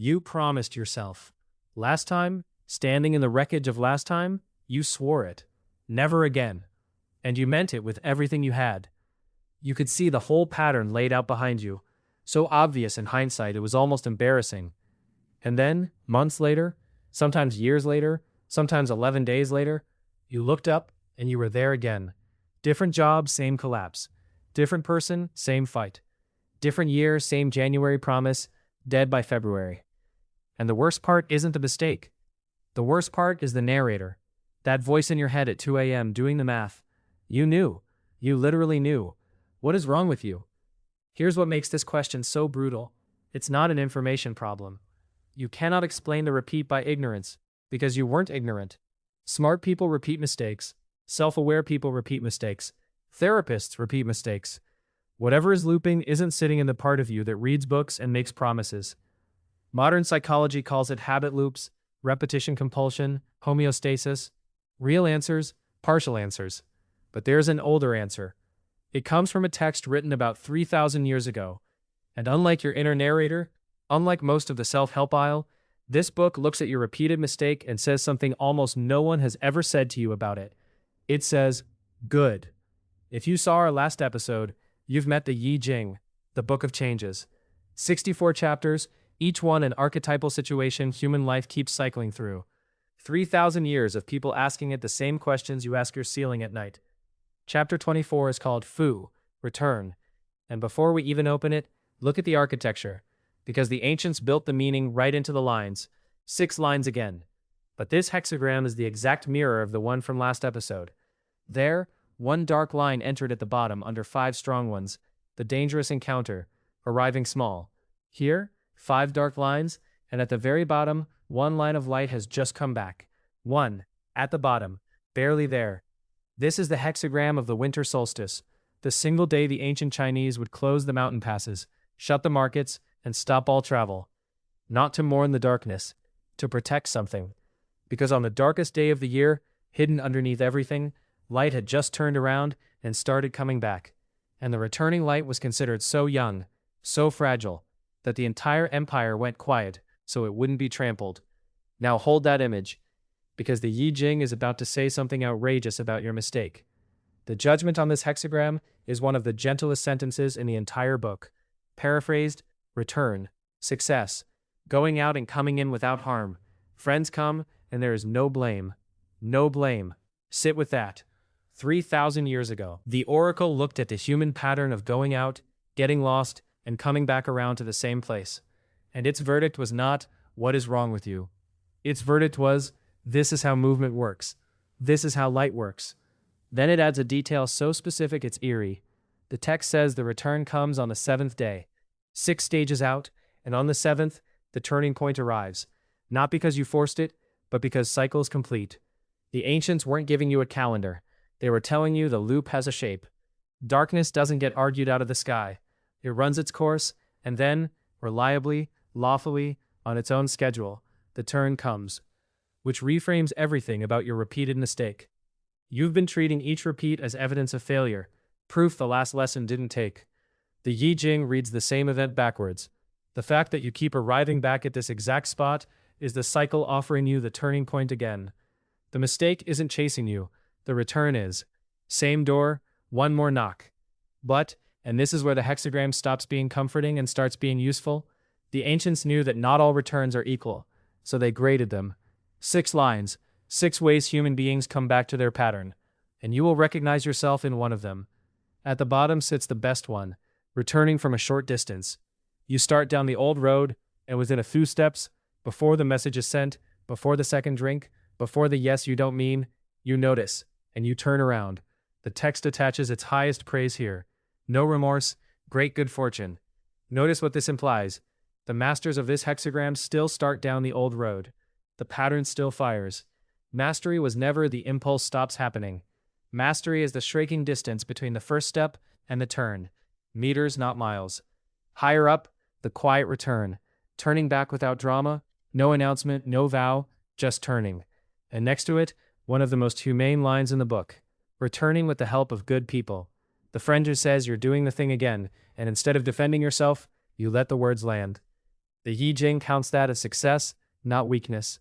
You promised yourself. Last time, standing in the wreckage of last time, you swore it. Never again. And you meant it with everything you had. You could see the whole pattern laid out behind you. So obvious in hindsight, it was almost embarrassing. And then, months later, sometimes years later, sometimes 11 days later, you looked up and you were there again. Different job, same collapse. Different person, same fight. Different year, same January promise, dead by February. And the worst part isn't the mistake. The worst part is the narrator. That voice in your head at 2 a.m. doing the math. You knew. You literally knew. What is wrong with you? Here's what makes this question so brutal. It's not an information problem. You cannot explain the repeat by ignorance, because you weren't ignorant. Smart people repeat mistakes. Self-aware people repeat mistakes. Therapists repeat mistakes. Whatever is looping isn't sitting in the part of you that reads books and makes promises. Modern psychology calls it habit loops, repetition compulsion, homeostasis. Real answers, partial answers. But there's an older answer. It comes from a text written about 3,000 years ago. And unlike your inner narrator, unlike most of the self-help aisle, this book looks at your repeated mistake and says something almost no one has ever said to you about it. It says, good. If you saw our last episode, you've met the I Ching, the Book of Changes. 64 chapters, each one an archetypal situation human life keeps cycling through. 3,000 years of people asking it the same questions you ask your ceiling at night. Chapter 24 is called Fu, Return. And before we even open it, look at the architecture. Because the ancients built the meaning right into the lines. 6 lines again. But this hexagram is the exact mirror of the one from last episode. There, one dark line entered at the bottom under 5 strong ones, the dangerous encounter, arriving small. Here, 5 dark lines, and at the very bottom, one line of light has just come back. 1, at the bottom, barely there. This is the hexagram of the winter solstice, the single day the ancient Chinese would close the mountain passes, shut the markets, and stop all travel. Not to mourn the darkness, to protect something. Because on the darkest day of the year, hidden underneath everything, light had just turned around and started coming back. And the returning light was considered so young, so fragile, that the entire empire went quiet so it wouldn't be trampled. Now hold that image, because the I Ching is about to say something outrageous about your mistake. The judgment on this hexagram is one of the gentlest sentences in the entire book. Paraphrased, return, success, going out and coming in without harm. Friends come, and there is no blame. No blame. Sit with that. 3,000 years ago, the oracle looked at the human pattern of going out, getting lost, and coming back around to the same place. And its verdict was not, what is wrong with you? Its verdict was, this is how movement works. This is how light works. Then it adds a detail so specific it's eerie. The text says the return comes on the 7th day. 6 stages out, and on the 7th, the turning point arrives. Not because you forced it, but because cycles complete. The ancients weren't giving you a calendar. They were telling you the loop has a shape. Darkness doesn't get argued out of the sky. It runs its course, and then, reliably, lawfully, on its own schedule, the turn comes. Which reframes everything about your repeated mistake. You've been treating each repeat as evidence of failure, proof the last lesson didn't take. The I Ching reads the same event backwards. The fact that you keep arriving back at this exact spot is the cycle offering you the turning point again. The mistake isn't chasing you, the return is. Same door, one more knock. But, and this is where the hexagram stops being comforting and starts being useful, the ancients knew that not all returns are equal, so they graded them. 6 lines, 6 ways human beings come back to their pattern, and you will recognize yourself in one of them. At the bottom sits the best one, returning from a short distance. You start down the old road, and within a few steps, before the message is sent, before the second drink, before the yes you don't mean, you notice, and you turn around. The text attaches its highest praise here. No remorse, great good fortune. Notice what this implies. The masters of this hexagram still start down the old road. The pattern still fires. Mastery was never the impulse stops happening. Mastery is the shrinking distance between the first step and the turn. Meters, not miles. Higher up, the quiet return. Turning back without drama, no announcement, no vow, just turning. And next to it, one of the most humane lines in the book. Returning with the help of good people. The friend who says you're doing the thing again, and instead of defending yourself, you let the words land. The I Ching counts that as success, not weakness.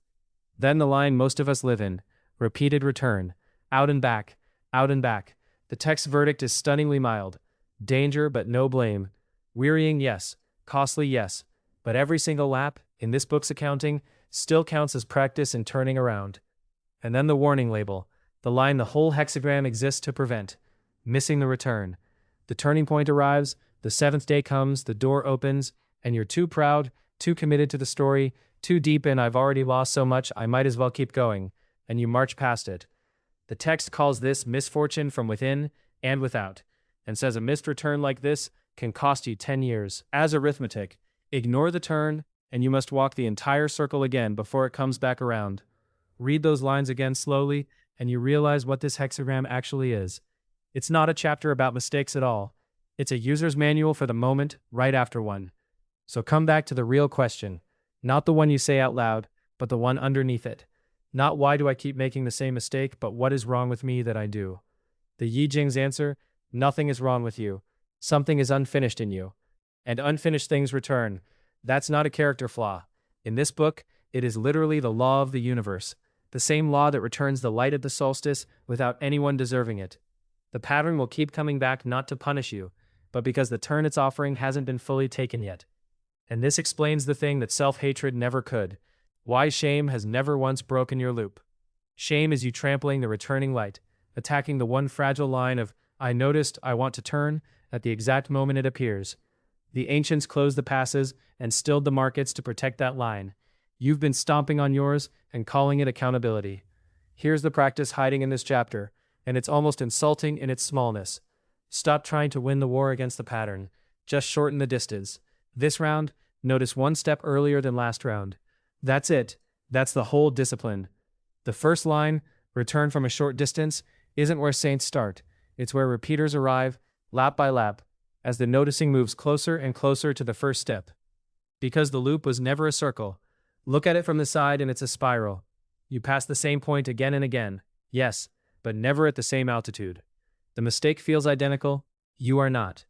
Then the line most of us live in: repeated return. Out and back, out and back. The text verdict is stunningly mild. Danger, but no blame. Wearying, yes. Costly, yes. But every single lap, in this book's accounting, still counts as practice in turning around. And then the warning label, the line the whole hexagram exists to prevent: missing the return. The turning point arrives, the seventh day comes, the door opens, and you're too proud, too committed to the story, too deep in "I've already lost so much, I might as well keep going," and you march past it. The text calls this misfortune from within and without, and says a missed return like this can cost you 10 years. As arithmetic, ignore the turn, and you must walk the entire circle again before it comes back around. Read those lines again slowly, and you realize what this hexagram actually is. It's not a chapter about mistakes at all. It's a user's manual for the moment, right after one. So come back to the real question, not the one you say out loud, but the one underneath it. Not why do I keep making the same mistake, but what is wrong with me that I do? The I Ching's answer: nothing is wrong with you. Something is unfinished in you. And unfinished things return. That's not a character flaw. In this book, it is literally the law of the universe. The same law that returns the light at the solstice without anyone deserving it. The pattern will keep coming back not to punish you, but because the turn it's offering hasn't been fully taken yet. And this explains the thing that self-hatred never could. Why shame has never once broken your loop. Shame is you trampling the returning light, attacking the one fragile line of "I noticed, I want to turn," at the exact moment it appears. The ancients closed the passes and stilled the markets to protect that line. You've been stomping on yours and calling it accountability. Here's the practice hiding in this chapter, and it's almost insulting in its smallness. Stop trying to win the war against the pattern. Just shorten the distance. This round, notice one step earlier than last round. That's it. That's the whole discipline. The first line, return from a short distance, isn't where saints start. It's where repeaters arrive, lap by lap, as the noticing moves closer and closer to the first step. Because the loop was never a circle. Look at it from the side and it's a spiral. You pass the same point again and again, yes, but never at the same altitude. The mistake feels identical. You are not.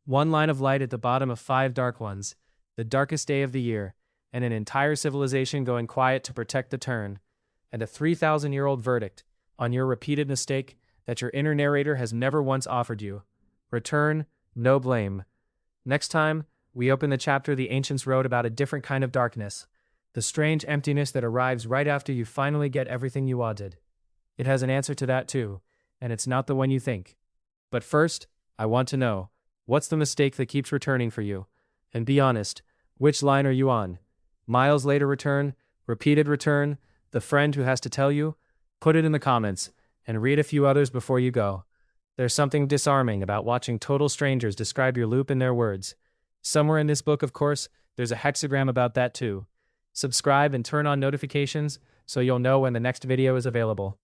One line of light at the bottom of 5 dark ones, the darkest day of the year, and an entire civilization going quiet to protect the turn, and a 3,000-year-old verdict on your repeated mistake that your inner narrator has never once offered you. Return, no blame. Next time, we open the chapter the ancients wrote about a different kind of darkness, the strange emptiness that arrives right after you finally get everything you wanted. It has an answer to that too, and it's not the one you think. But first, I want to know, what's the mistake that keeps returning for you? And be honest, which line are you on? Miles later return, repeated return, the friend who has to tell you? Put it in the comments, and read a few others before you go. There's something disarming about watching total strangers describe your loop in their words. Somewhere in this book, of course, there's a hexagram about that too. Subscribe and turn on notifications so you'll know when the next video is available.